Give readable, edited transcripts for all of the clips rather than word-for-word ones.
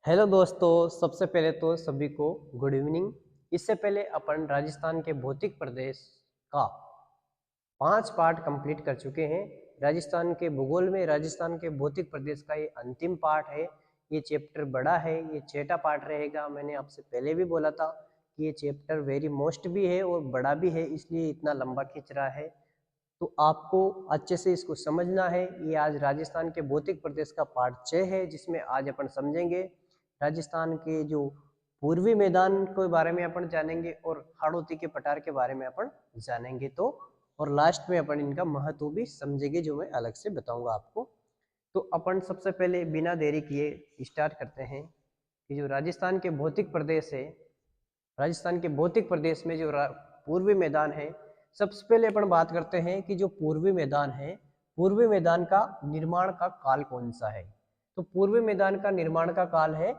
Hello दोस्तों, सबसे पहले तो सभी को गुड इवनिंग। इससे पहले अपन राजस्थान के भौतिक प्रदेश का 5 पार्ट कंप्लीट कर चुके हैं। राजस्थान के भूगोल में राजस्थान के भौतिक प्रदेश का ये अंतिम पार्ट है। ये चैप्टर बड़ा है, ये 6ठा पार्ट रहेगा। मैंने आपसे पहले भी बोला था कि ये चैप्टर वेरी मोस्ट भी है और बड़ा भी है, इसलिए इतना लंबा खींच रहा है। तो आपको अच्छे से इसको समझना है। ये आज राजस्थान के भौतिक प्रदेश का पार्ट 6 है, जिसमें आज अपन समझेंगे राजस्थान के जो पूर्वी मैदान के बारे में अपन जानेंगे और हाड़ौती के पठार के बारे में अपन जानेंगे। तो और लास्ट में अपन इनका महत्व भी समझेंगे, जो मैं अलग से बताऊंगा आपको। तो अपन सबसे पहले बिना देरी किए स्टार्ट करते हैं कि जो राजस्थान के भौतिक प्रदेश है, राजस्थान के भौतिक प्रदेश में जो पूर्वी मैदान है, सबसे पहले अपन बात करते हैं कि जो पूर्वी मैदान है, पूर्वी मैदान का निर्माण का काल कौन सा है। तो पूर्वी मैदान का निर्माण का काल है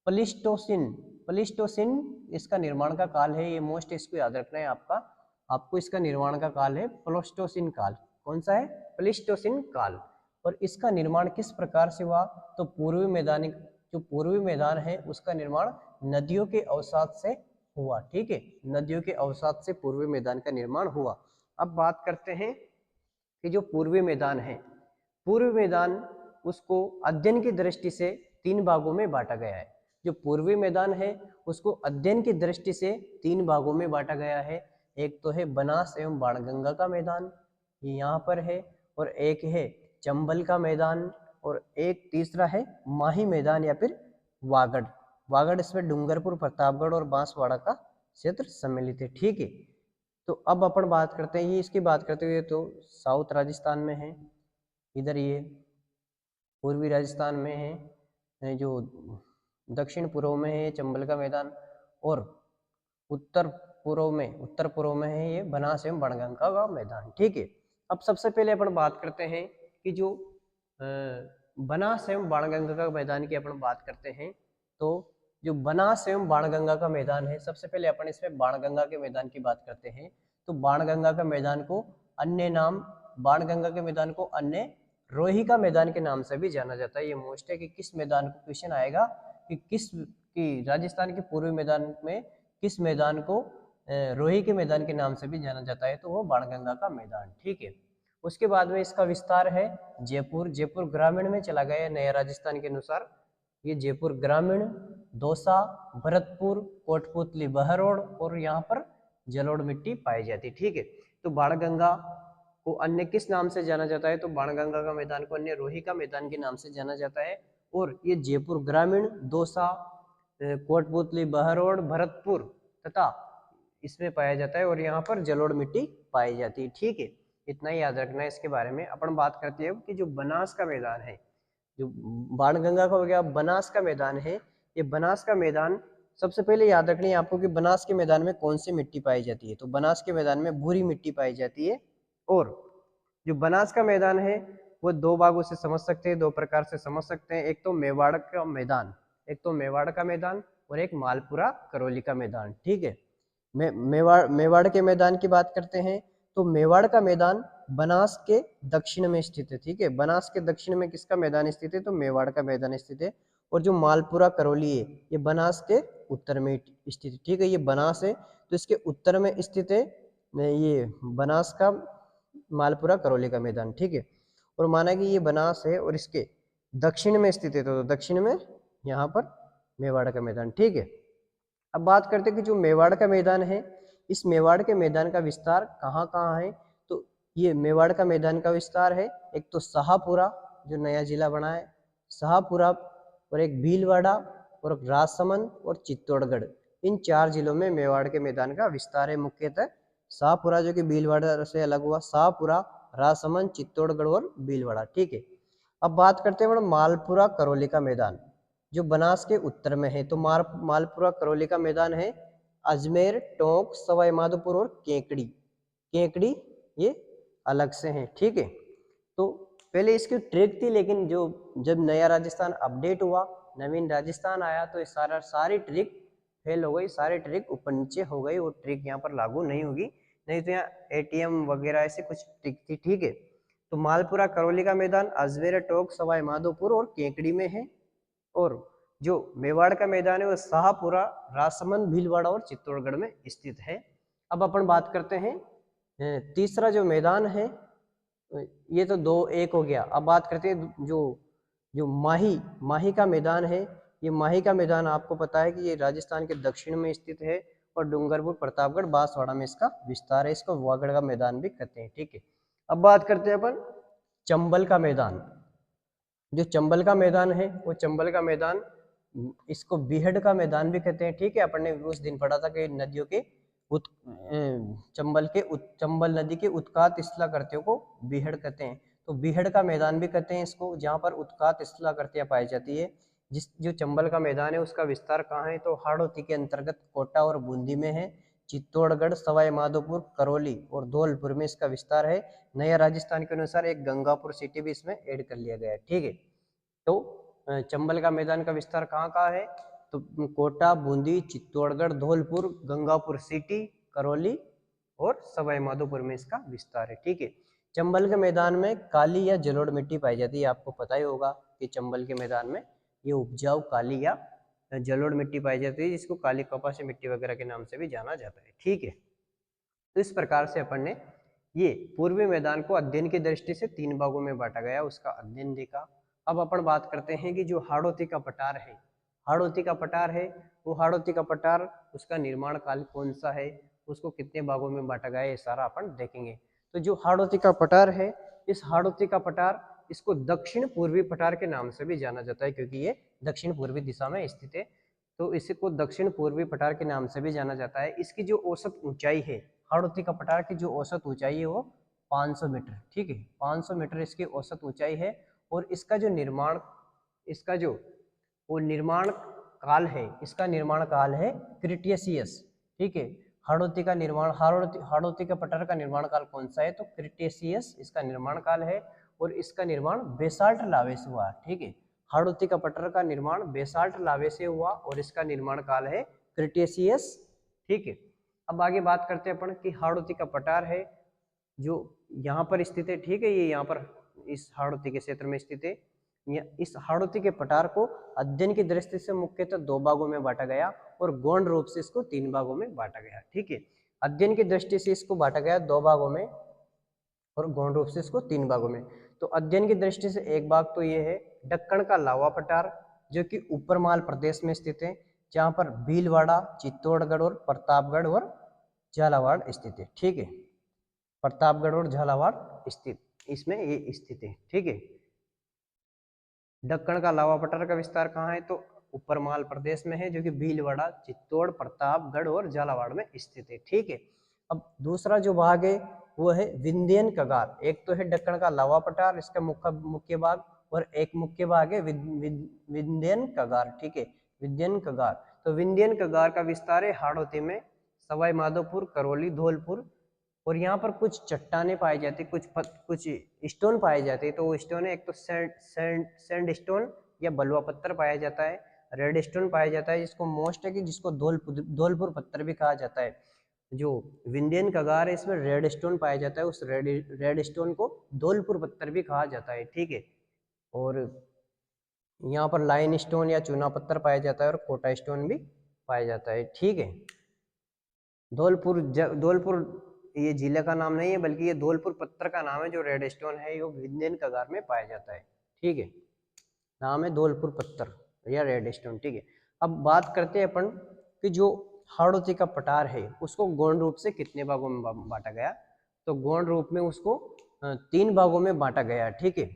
प्लीस्टोसिन। प्लीस्टोसिन इसका निर्माण का काल है। ये मोस्ट इसको याद रखना है आपको इसका निर्माण का काल है प्लीस्टोसिन काल। कौन सा है? प्लीस्टोसिन काल। और इसका निर्माण किस प्रकार से हुआ? तो पूर्वी मैदानी जो पूर्वी मैदान है उसका निर्माण नदियों के अवसाद से हुआ। ठीक है, नदियों के अवसाद से पूर्वी मैदान का निर्माण हुआ। अब बात करते हैं कि जो पूर्वी मैदान है, पूर्वी मैदान उसको अध्ययन की दृष्टि से 3 भागों में बांटा गया है। जो पूर्वी मैदान है उसको अध्ययन की दृष्टि से 3 भागों में बांटा गया है। एक तो है बनास एवं बाणगंगा का मैदान, ये यहाँ पर है, और एक है चंबल का मैदान, और एक तीसरा है माही मैदान या फिर वागड़। वागड़ इसमें डूंगरपुर, प्रतापगढ़ और बांसवाड़ा का क्षेत्र सम्मिलित है। ठीक है, तो अब अपन बात करते हैं, ये इसकी बात करते हुए तो साउथ राजस्थान में है, इधर ये पूर्वी राजस्थान में है, जो दक्षिण पूर्व में है चंबल का मैदान, और उत्तर पूर्व में है ये बनास एवं बाणगंगा का मैदान। ठीक है, अब सबसे पहले अपन बात करते हैं कि जो बनास एवं बाणगंगा का मैदान की अपन बात करते हैं। तो जो बनास एवं बाणगंगा का मैदान है, सबसे पहले अपन इसमें बाणगंगा के मैदान की बात करते हैं। तो बाणगंगा का मैदान को अन्य नाम बाणगंगा के मैदान को अन्य रोही का मैदान के नाम से भी जाना जाता है। ये मोस्ट है कि किस मैदान को क्वेश्चन आएगा कि राजस्थान के पूर्वी मैदान में किस मैदान को रोही के मैदान के नाम से भी जाना जाता है, तो वो बाणगंगा का मैदान। ठीक है, उसके बाद में इसका विस्तार है जयपुर। जयपुर ग्रामीण में चला गया नया राजस्थान के अनुसार। ये जयपुर ग्रामीण, दौसा, भरतपुर, कोटपुतली, बहरोड और यहाँ पर जलोढ़ मिट्टी पाई जाती। ठीक है, तो बाणगंगा को अन्य किस नाम से जाना जाता है? तो बाणगंगा का मैदान को अन्य रोही का मैदान के नाम से जाना जाता है। और ये जयपुर ग्रामीण, दौसा, कोटपुतली, बहरोड, भरतपुर तथा इसमें पाया जाता है, और यहाँ पर जलोढ़ मिट्टी पाई जाती है। ठीक है, इतना ही याद रखना है इसके बारे में। अपन बात करते हैं कि जो बनास का मैदान है, जो बाणगंगा का हो गया, बनास का मैदान है, ये बनास का मैदान सबसे पहले याद रखनी है आपको कि बनास के मैदान में कौन सी मिट्टी पाई जाती है। तो बनास के मैदान में भूरी मिट्टी पाई जाती है। और जो बनास का मैदान है वो 2 भागों से समझ सकते हैं, 2 प्रकार से समझ सकते हैं। एक तो मेवाड़ का मैदान, एक तो मेवाड़ का मैदान, और एक मालपुरा करौली का मैदान। ठीक है, मेवाड़ के मैदान की बात करते हैं तो मेवाड़ का मैदान बनास के दक्षिण में स्थित है। ठीक है, बनास के दक्षिण में किसका मैदान स्थित है? तो मेवाड़ का मैदान स्थित है। और जो मालपुरा करौली है ये बनास के उत्तर में स्थित है। ठीक है, ये बनास है तो इसके उत्तर में स्थित है ये बनास का मालपुरा करौली का मैदान। ठीक है, और माना कि ये बनास है और इसके दक्षिण में स्थित है, तो दक्षिण में यहाँ पर मेवाड़ का मैदान। ठीक है, अब बात करते हैं कि जो मेवाड़ का मैदान है, इस मेवाड़ के मैदान का विस्तार कहाँ कहाँ है? तो ये मेवाड़ का मैदान का विस्तार है, एक तो शाहपुरा जो नया जिला बना है, शाहपुरा, और एक भीलवाड़ा, और राजसमंद और चित्तौड़गढ़। इन 4 जिलों में मेवाड़ के मैदान का विस्तार है। मुख्यतः शाहपुरा जो कि भीलवाड़ा से अलग हुआ, शाहपुरा, राजसमंद, चित्तौड़गढ़ और भीलवाड़ा। ठीक है, अब बात करते हैं मालपुरा करौली का मैदान जो बनास के उत्तर में है। तो मालपुरा करौली का मैदान है अजमेर, टोंक, सवाई माधोपुर और केकड़ी। केकड़ी ये अलग से हैं। ठीक है, तो पहले इसकी ट्रिक थी, लेकिन जो जब नया राजस्थान अपडेट हुआ, नवीन राजस्थान आया, तो सारी ट्रिक फेल हो गई, सारी ट्रिक ऊपर नीचे हो गई, वो ट्रिक यहाँ पर लागू नहीं होगी। नहीं तो यहाँ एटीएम वगैरह ऐसे कुछ ट्रिक थी। ठीक है, तो मालपुरा करौली का मैदान अजमेर, टोंक, सवाई माधोपुर और केकड़ी में है। और जो मेवाड़ का मैदान है वो शाहपुरा, राजसमंद, भीलवाड़ा और चित्तौड़गढ़ में स्थित है। अब अपन बात करते हैं तीसरा जो मैदान है, ये तो 2-1 हो गया। अब बात करते हैं जो जो माही का मैदान है। ये माही का मैदान आपको पता है कि ये राजस्थान के दक्षिण में स्थित है और डूंगरपुर, प्रतापगढ़, बांसवाड़ा में इसका विस्तार है। इसको वागड़ का मैदान भी कहते हैं, ठीक है। अब बात करते हैं अपन चंबल का मैदान। जो चंबल का मैदान है वो चंबल का मैदान, इसको बीहड़ का मैदान भी कहते हैं, ठीक है। अपन ने उस दिन पढ़ा था कि नदियों के चंबल नदी के उत्कात स्थलाकृतियों को बीहड़ कहते हैं। तो बीहड़ का मैदान भी कहते हैं इसको, जहाँ पर उत्कात स्थलाकृतियां पाई जाती है। जो चंबल का मैदान है उसका विस्तार कहाँ है, तो हाड़ौती के अंतर्गत कोटा और बूंदी में है। चित्तौड़गढ़, सवाई माधोपुर, करौली और धौलपुर में इसका विस्तार है। नया राजस्थान के अनुसार एक गंगापुर सिटी भी इसमें ऐड कर लिया गया है, ठीक है। तो चंबल का मैदान का विस्तार कहाँ कहाँ है, तो कोटा, बूंदी, चित्तौड़गढ़, धौलपुर, गंगापुर सिटी, करौली और सवाई माधोपुर में इसका विस्तार है, ठीक है। चंबल के मैदान में काली या जलोढ़ मिट्टी पाई जाती है। आपको पता ही होगा कि चंबल के मैदान में ये उपजाऊ काली या जलोढ़ मिट्टी पाई जाती है, जिसको काली कपासी मिट्टी वगैरह के नाम से भी जाना जाता है, ठीक है। तो इस प्रकार से अपन ने ये पूर्वी मैदान को अध्ययन की दृष्टि से 3 भागों में बांटा गया, उसका अध्ययन देखा। अब अपन बात करते हैं कि जो हाड़ौती का पठार है, हाड़ौती का पठार है, वो हाड़ौती का पठार, उसका निर्माण काल कौन सा है, उसको कितने भागों में बांटा गया, ये सारा अपन देखेंगे। तो जो हाड़ौती का पठार है, इस हाड़ौती का पठार, इसको दक्षिण पूर्वी पठार के नाम से भी जाना जाता है, क्योंकि ये दक्षिण पूर्वी दिशा में स्थित है, तो इसको दक्षिण पूर्वी पठार के नाम से भी जाना जाता है। इसकी जो औसत ऊंचाई है, हाड़ौती का पठार की जो औसत ऊंचाई है वो 500 मीटर, ठीक है। 500 मीटर इसकी औसत ऊंचाई है। और इसका जो निर्माण, इसका जो वो निर्माण काल है, इसका निर्माण काल है क्रिटेशियस, ठीक है। हाड़ौती का निर्माण, हाड़ौती के पठार का निर्माण काल कौन सा है, तो क्रिटेशियस इसका निर्माण काल है। और इसका निर्माण बेसाल्ट लावे से हुआ, ठीक है। हाड़ौती का पठार का निर्माण बेसाल्ट लावे से हुआ और इसका निर्माण काल है क्रिटेशियस, ठीक है। अब आगे बात करते हैं अपन कि हाड़ौती का पठार है जो यहाँ पर स्थित है, ठीक है। ये यहाँ पर इस हाड़ौती के क्षेत्र में स्थित है। इस हाड़ौती के पठार को अध्ययन की दृष्टि से मुख्यतः 2 भागों में बांटा गया और गौण रूप से इसको 3 भागों में बांटा गया, ठीक है। अध्ययन की दृष्टि से इसको बांटा गया 2 भागों में और गौण रूप से इसको 3 भागों में। तो अध्ययन की दृष्टि से एक भाग तो ये है दक्कन का लावा पठार, जो कि ऊपरमाल प्रदेश में स्थित है, जहाँ पर भीलवाड़ा, चित्तौड़गढ़ और प्रतापगढ़ और झालावाड़ स्थित है, ठीक है। प्रतापगढ़ और झालावाड़ स्थित, इसमें ये स्थित है, ठीक है। दक्कन का लावा पठार का विस्तार कहाँ है, तो ऊपरमाल प्रदेश में है, जो कि भीलवाड़ा, चित्तौड़, प्रतापगढ़ और झालावाड़ में स्थित है, ठीक है। अब दूसरा जो भाग है वो है विंध्यन कगार। एक तो है दक्कन का लावा पठार, इसका मुख्य भाग, और एक मुख्य भाग है विंध्यन कगार, ठीक है, विंध्यन कगार। तो विंध्यन कगार का विस्तार है हाड़ौती में, सवाई माधोपुर, करौली, धौलपुर, और यहाँ पर कुछ चट्टाने पाई जाती, कुछ स्टोन पाए जाते हैं। तो वो स्टोन है, एक तो सैंड स्टोन या बलुआ पत्थर पाया जाता है, रेड स्टोन पाया जाता है, जिसको मोस्ट है कि जिसको धौलपुर पत्थर भी कहा जाता है। जो विंध्यन कगार है इसमें रेड स्टोन पाया जाता है, उस रेड स्टोन को धौलपुर पत्थर भी कहा जाता है, ठीक है। और यहाँ पर लाइन स्टोन या चूना पत्थर पाया जाता है और कोटा स्टोन भी पाया जाता है, ठीक है। धौलपुर ये जिले का नाम नहीं है, बल्कि ये धौलपुर पत्थर का नाम है। जो रेड स्टोन है ये विंध्यन कगार में पाया जाता है, ठीक है। नाम है धौलपुर पत्थर या रेड स्टोन, ठीक है। अब बात करते हैं अपन कि जो हाड़ौती का पठार है उसको गौण रूप से कितने भागों में बांटा गया, तो गौण रूप में उसको 3 भागों में बांटा गया, ठीक है।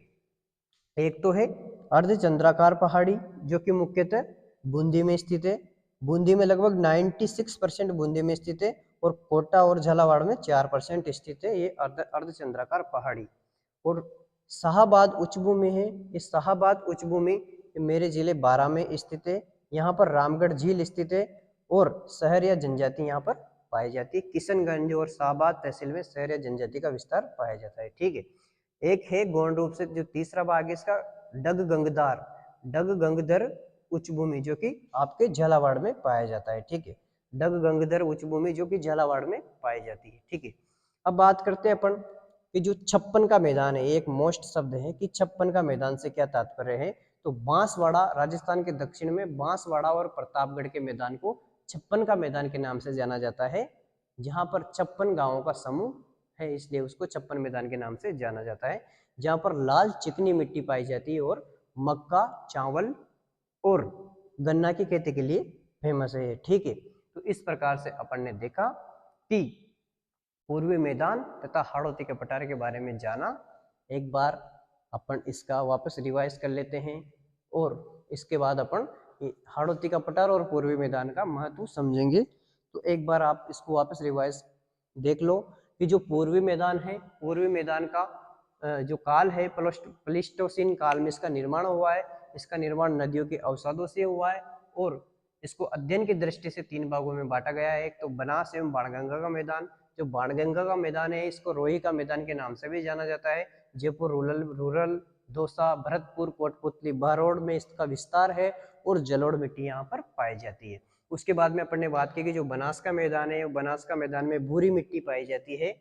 एक तो है अर्धचंद्राकार पहाड़ी, जो कि मुख्यतः बूंदी में स्थित है। बूंदी में लगभग 96% बूंदी में स्थित है, और कोटा और झालावाड़ में 4% स्थित है ये अर्धचंद्राकार पहाड़ी। और शाहाबाद उच्च भूमि है। इस शाहाबाद उच्च भूमि मेरे जिले 12 में स्थित है। यहाँ पर रामगढ़ झील स्थित है और शहर या जनजाति यहाँ पर पाई जाती है। किशनगंज और शाहाबाद तहसील में शहर या जनजाति का विस्तार पाया जाता है, ठीक है। एक है गौण रूप से जो तीसरा भाग है इसका डग गंगधर उच्च भूमि, जो कि आपके झालावाड़ में पाया जाता है, ठीक है। डग गंगधर उच्च भूमि जो कि झालावाड़ में पाई जाती है, ठीक है। अब बात करते हैं अपन कि जो 56 का मैदान है, एक मोस्ट शब्द है कि 56 का मैदान से क्या तात्पर्य है, तो तो बांसवाड़ा राजस्थान के दक्षिण में बांसवाड़ा और प्रतापगढ़ के मैदान को छप्पन का मैदान के नाम से जाना जाता है, जहां पर 56 गांवों का समूह है, इसलिए उसको 56 मैदान के नाम से जाना जाता है। जहां पर लाल चिकनी मिट्टी पाई जाती है और मक्का, चावल और गन्ना की खेती के लिए फेमस है। ठीक है, तो इस प्रकार से अपन ने देखा कि पूर्वी मैदान तथा हाड़ौती के पठार के बारे में जाना। एक बार अपन इसका वापस रिवाइज कर लेते हैं और इसके बाद अपन हाड़ौती का पठार और पूर्वी मैदान का महत्व समझेंगे। तो एक बार आप इसको वापस रिवाइज देख लो कि जो पूर्वी मैदान है, पूर्वी मैदान का जो काल है प्लीस्टोसीन काल में इसका निर्माण हुआ है। इसका निर्माण नदियों के अवसादों से हुआ है और इसको अध्ययन की दृष्टि से 3 भागों में बांटा गया है। एक तो बनास एवं बाणगंगा का मैदान, जो बाणगंगा का मैदान है इसको रोही का मैदान के नाम से भी जाना जाता है। जयपुर रूरल दौसा, भरतपुर, कोटपुतली, बहरोड में इसका विस्तार है और जलोढ़ मिट्टी यहाँ पर पाई जाती है। उसके बाद में अपन ने बात की कि जो बनास का मैदान है, बनास का मैदान में भूरी मिट्टी पाई जाती है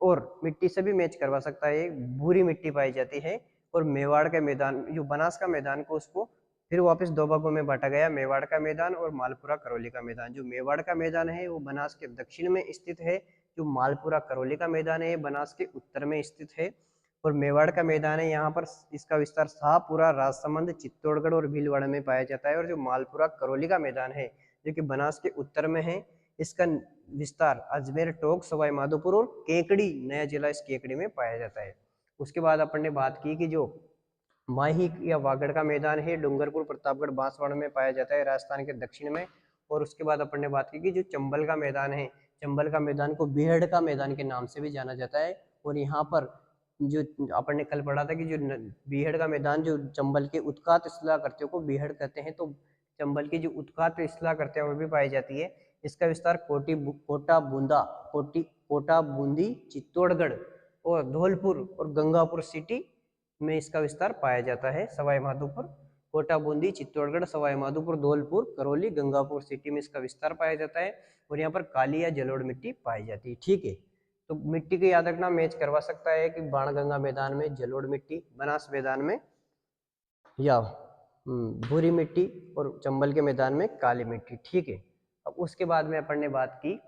और मिट्टी से भी मैच करवा सकता है, भूरी मिट्टी पाई जाती है। और मेवाड़ का मैदान, जो बनास का मैदान को उसको फिर वापस 2 भागों में बांटा गया, मेवाड़ का मैदान और मालपुरा करौली का मैदान। जो मेवाड़ का मैदान है वो बनास के दक्षिण में स्थित है, जो मालपुरा करौली का मैदान है बनास के उत्तर में स्थित है। और मेवाड़ का मैदान है, यहाँ पर इसका विस्तार शाहपुरा, राजसमंद, चित्तौड़गढ़ और भीलवाड़ा में पाया जाता है। और जो मालपुरा करौली का मैदान है जो कि बनास के उत्तर में है, इसका विस्तार अजमेर, टोंक, सवाई माधोपुर और केकड़ी, नया जिला इस केकड़ी में पाया जाता है। उसके बाद अपन ने बात की कि जो माही या वागड़ का मैदान है डूंगरपुर, प्रतापगढ़, बांसवाड़ा में पाया जाता है, राजस्थान के दक्षिण में। और उसके बाद अपन ने बात की कि जो चंबल का मैदान है, चंबल का मैदान को बीहड़ का मैदान के नाम से भी जाना जाता है। और यहाँ पर जो अपन ने कल पढ़ा था कि जो बीहड़ का मैदान, जो चंबल के उत्कात शिला कृतियों को बीहड़ कहते हैं, तो चंबल की जो उत्कात शिला कृतियां वो भी पाई जाती है। इसका विस्तार कोटा बूंदी, चित्तौड़गढ़ और धौलपुर और गंगापुर सिटी में इसका विस्तार पाया जाता है। सवाई माधोपुर, कोटा बूंदी, चित्तौड़गढ़, सवाई माधोपुर, धौलपुर, करौली, गंगापुर सिटी में इसका विस्तार पाया जाता है। और यहाँ पर काली या जलोढ़ मिट्टी पाई जाती है। ठीक है, तो मिट्टी को याद रखना, मैच करवा सकता है कि बाणगंगा मैदान में जलोढ़ मिट्टी, बनास मैदान में या भूरी मिट्टी और चंबल के मैदान में काली मिट्टी। ठीक है, अब उसके बाद में अपन ने बात की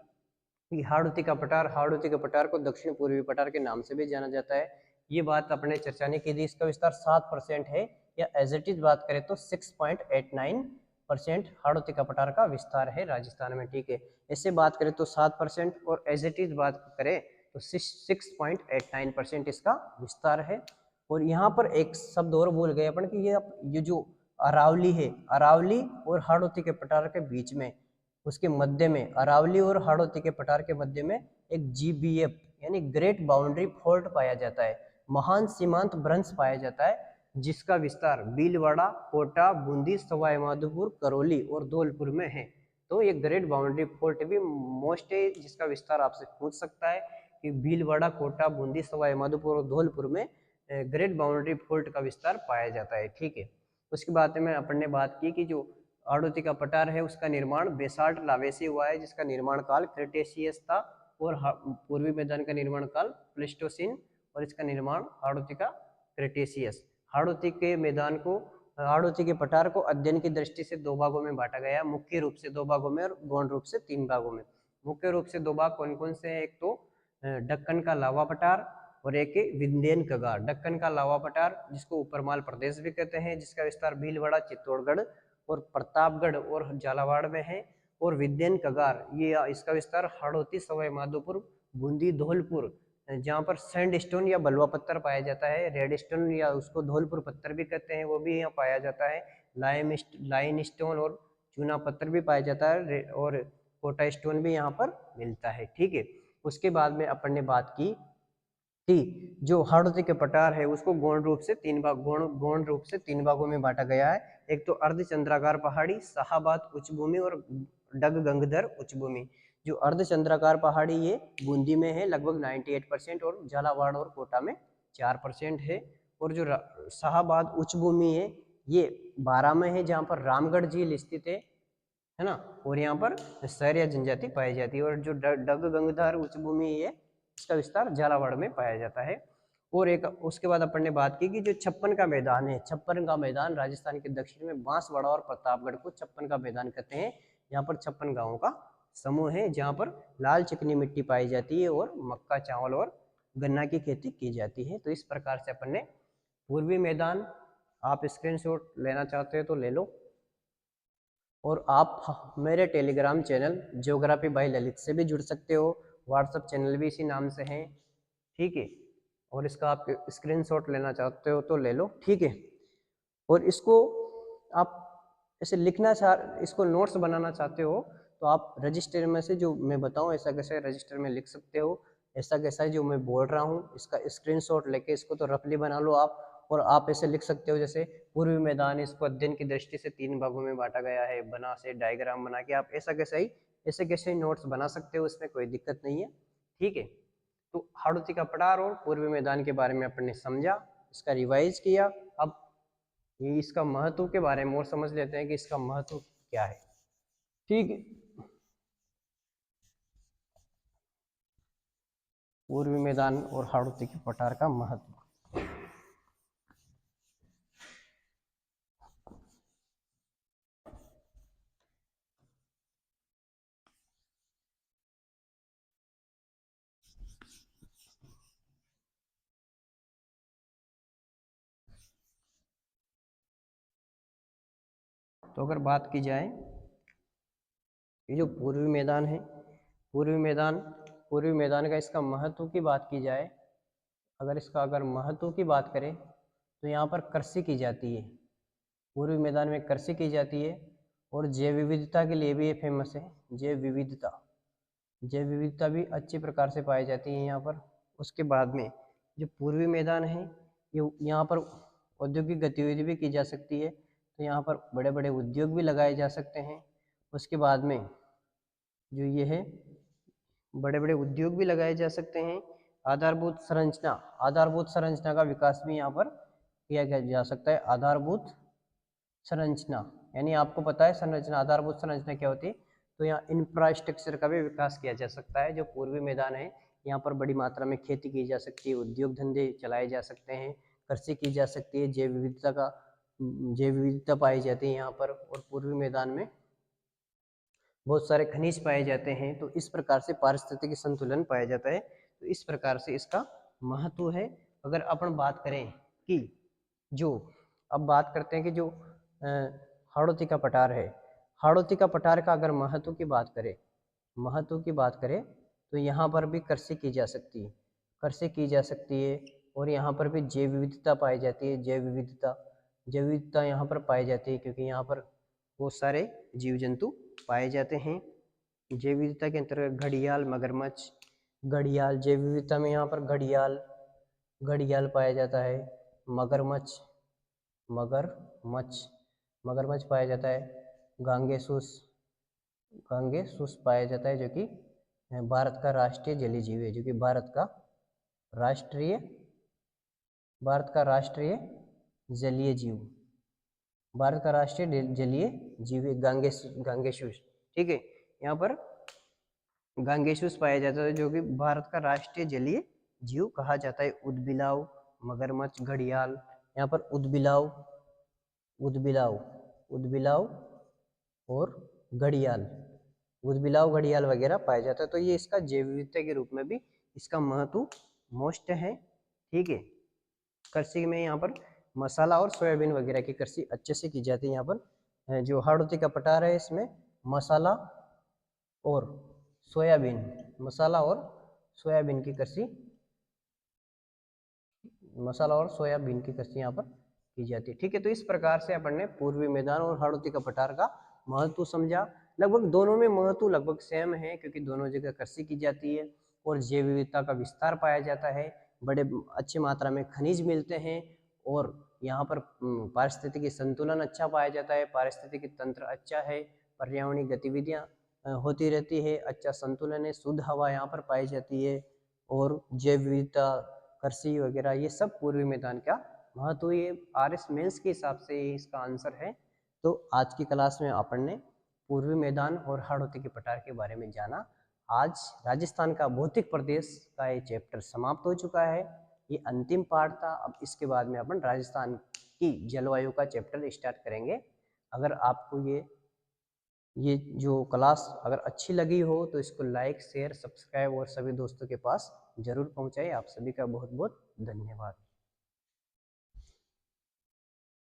कि हाड़ौती का पठार को दक्षिण पूर्वी पठार के नाम से भी जाना जाता है। ये बात अपने चर्चा नहीं की थी। इसका विस्तार 7% है, या एज इट इज बात करें तो 6.89% हाड़ौती का पठार का विस्तार है राजस्थान में। ठीक है, ऐसे बात करें तो 7% और एज इट इज बात करें तो 6.89% इसका विस्तार है। और यहाँ पर एक शब्द और भूल गए अपन कि ये जो अरावली है, अरावली और हाड़ौती के पठार के बीच में, उसके मध्य में, अरावली और हाड़ौती के पठार के मध्य में एक GBF यानी ग्रेट बाउंड्री फॉल्ट पाया जाता है, महान सीमांत भ्रंश पाया जाता है, जिसका विस्तार भीलवाड़ा, कोटा, बूंदी, सवाई माधोपुर, करौली और धौलपुर में है। तो ये ग्रेट बाउंड्री फॉल्ट भी मोस्ट है, जिसका विस्तार आपसे पूछ सकता है कि भीलवाड़ा, कोटा, बूंदी, सवाई माधोपुर और धौलपुर में ग्रेट बाउंड्री फॉल्ट का विस्तार पाया जाता है। ठीक है, उसके बाद में अपन ने बात की कि जो हाड़ौती का पठार है उसका निर्माण बेसाल्ट लावे से हुआ है, जिसका निर्माण काल क्रिटेशियस था। और पूर्वी मैदान का निर्माण काल प्लीस्टोसीन और इसका निर्माण हाड़ौती का क्रिटेशियस। हाड़ौती के मैदान को, हाड़ौती के पठार को अध्ययन की दृष्टि से 2 भागों में बांटा गया, मुख्य रूप से 2 भागों में और गौण रूप से 3 भागों में। मुख्य रूप से 2 भाग कौन कौन से हैं? एक तो दक्कन का लावा पठार और एक विंध्यन कगार। दक्कन का लावा पठार जिसको उपरमाल प्रदेश भी कहते हैं, जिसका विस्तार भीलवाड़ा, चित्तौड़गढ़ और प्रतापगढ़ और झालावाड़ में है। और विंध्यन कगार ये इसका विस्तार हाड़ौती, सवाई माधोपुर, बूंदी, धौलपुर, जहाँ पर सैंडस्टोन या बलुआ पत्थर पाया जाता है, रेडस्टोन या उसको धौलपुर पत्थर भी कहते हैं, वो भी यहाँ पाया जाता है। लाइन स्टोन और चूना पत्थर भी पाया जाता है और कोटा स्टोन भी यहाँ पर मिलता है। ठीक है, उसके बाद में अपन ने बात की कि जो हाड़ौती के पठार है उसको गौण रूप से 3 भागों में बांटा गया है। एक तो अर्धचंद्राकार पहाड़ी, शाहाबाद उच्च भूमि और डगगंगधर उच्च भूमि। जो अर्धचंद्राकार पहाड़ी ये बूंदी में है लगभग 98% और झालावाड़ और कोटा में 4% है। और जो शाहाबाद उच्च भूमि है ये 12 में है, जहाँ पर रामगढ़ झील स्थित है ना, और यहाँ पर शहर या जनजाति पाई जाती है। और जो डगगंगधर उच्च भूमि है इसका विस्तार झालावाड़ में पाया जाता है। और एक उसके बाद अपन ने बात की कि जो छप्पन का मैदान है, छप्पन का मैदान राजस्थान के दक्षिण में बांसवाड़ा और प्रतापगढ़ को छप्पन का मैदान कहते हैं। यहाँ पर 56 गांवों का समूह है जहाँ पर लाल चिकनी मिट्टी पाई जाती है और मक्का, चावल और गन्ना की खेती की जाती है। तो इस प्रकार से अपन ने पूर्वी मैदान, आप स्क्रीनशॉट लेना चाहते हो तो ले लो, और आप मेरे Telegram channel geography bye Lalit से भी जुड़ सकते हो। व्हाट्सएप चैनल भी इसी नाम से है, ठीक है। और इसका आप स्क्रीनशॉट लेना चाहते हो तो ले लो, ठीक है। और इसको आप ऐसे लिखना इसको नोट्स बनाना चाहते हो तो आप रजिस्टर में से जो मैं बताऊं ऐसा कैसे रजिस्टर में लिख सकते हो। ऐसा कैसा है जो मैं बोल रहा हूँ इसका स्क्रीनशॉट लेके इसको तो रफली बना लो आप, और आप ऐसे लिख सकते हो जैसे पूर्वी मैदान इसको अध्ययन की दृष्टि से 3 भागों में बांटा गया है, बना से डायग्राम बना के आप ऐसा कैसे ही नोट्स बना सकते हो, इसमें कोई दिक्कत नहीं है, ठीक है। तो हाड़ौती का पठार और पूर्वी मैदान के बारे में अपन ने समझा, इसका रिवाइज किया। अब ये इसका महत्व के बारे में और समझ लेते हैं कि इसका महत्व क्या है, ठीक है। पूर्वी मैदान और हाड़ौती के पठार का महत्व। तो अगर बात की जाए ये जो पूर्वी मैदान है, पूर्वी मैदान का इसका महत्व की बात की जाए, अगर महत्व की बात करें तो यहाँ पर कृषि की जाती है। पूर्वी मैदान में कृषि की जाती है और जैव विविधता के लिए भी ये फेमस है। जैव विविधता भी अच्छी प्रकार से पाई जाती है यहाँ पर। उसके बाद में जो पूर्वी मैदान है ये यहाँ पर औद्योगिक गतिविधि भी की जा सकती है, तो यहाँ पर बड़े बड़े उद्योग भी लगाए जा सकते हैं। उसके बाद में जो ये है बड़े बड़े उद्योग भी लगाए जा सकते हैं। आधारभूत संरचना का विकास भी यहाँ पर किया जा सकता है। आधारभूत संरचना यानी आपको पता है संरचना, आधारभूत संरचना क्या होती है, तो यहाँ इंफ्रास्ट्रक्चर का भी विकास किया जा सकता है। जो पूर्वी मैदान है यहाँ पर बड़ी मात्रा में खेती की जा सकती है, उद्योग धंधे चलाए जा सकते हैं, कृषि की जा सकती है, जैव विविधता पाई जाती है यहाँ पर, और पूर्वी मैदान में बहुत सारे खनिज पाए जाते हैं। तो इस प्रकार से पारिस्थितिक संतुलन पाया जाता है। तो इस प्रकार से इसका महत्व है। अगर अपन बात करें कि जो अब बात करते हैं कि जो हाड़ौती का पठार है, हाड़ौती का पठार का अगर महत्व की बात करें तो यहाँ पर भी कृषि की जा सकती है और यहाँ पर भी जैव विविधता पाई जाती है। जैव विविधता यहाँ पर पाई जाती है क्योंकि यहाँ पर बहुत सारे जीव जंतु पाए जाते हैं। जैव विविधता के अंतर्गत घड़ियाल, मगरमच्छ, जैव विविधता में यहाँ पर घड़ियाल पाया जाता है। मगरमच्छ पाया जाता है। गांगेसूस पाया जाता है जो कि भारत का राष्ट्रीय जलीय जीव है, जो कि भारत का राष्ट्रीय जलीय जीव है गांगेसूस, ठीक है। यहाँ पर गांगेसूस पाया जाता है जो कि भारत का राष्ट्रीय जलीय जीव कहा जाता है। उदबिलाव, मगरमच्छ, घड़ियाल, यहाँ पर उदबिलाव और घड़ियाल वगैरह पाया जाता है। तो ये इसका जैव विविधता के रूप में भी इसका महत्व मोस्ट है, ठीक है। कृषि में यहाँ पर मसाला और सोयाबीन वगैरह की कृषि अच्छे से की जाती है। यहाँ पर जो हाड़ौती का पठार है इसमें मसाला और सोयाबीन की कृषि यहाँ पर की जाती है, ठीक है। तो इस प्रकार से अपन ने पूर्वी मैदान और हाड़ौती का पठार का महत्व समझा। लगभग दोनों में महत्व लगभग सेम है क्योंकि दोनों जगह कृषि की जाती है और जैव विविधता का विस्तार पाया जाता है। बड़े अच्छी मात्रा में खनिज मिलते हैं और यहाँ पर पारिस्थितिकी संतुलन अच्छा पाया जाता है। पारिस्थितिकी तंत्र अच्छा है, पर्यावरणीय गतिविधियाँ होती रहती है, अच्छा संतुलन है, शुद्ध हवा यहाँ पर पाई जाती है और जैव विविधता, कृषि वगैरह ये सब पूर्वी मैदान का महत्व। ये RS मेंस के हिसाब से इसका आंसर है। तो आज की क्लास में अपन ने पूर्वी मैदान और हाड़ौती के पठार के बारे में जाना। आज राजस्थान का भौतिक प्रदेश का ये चैप्टर समाप्त हो चुका है। ये अंतिम पार्ट था। अब इसके बाद में अपन राजस्थान की जलवायु का चैप्टर स्टार्ट करेंगे। अगर आपको ये जो क्लास अगर अच्छी लगी हो तो इसको लाइक, शेयर, सब्सक्राइब और सभी दोस्तों के पास जरूर पहुंचाइए। आप सभी का बहुत बहुत धन्यवाद।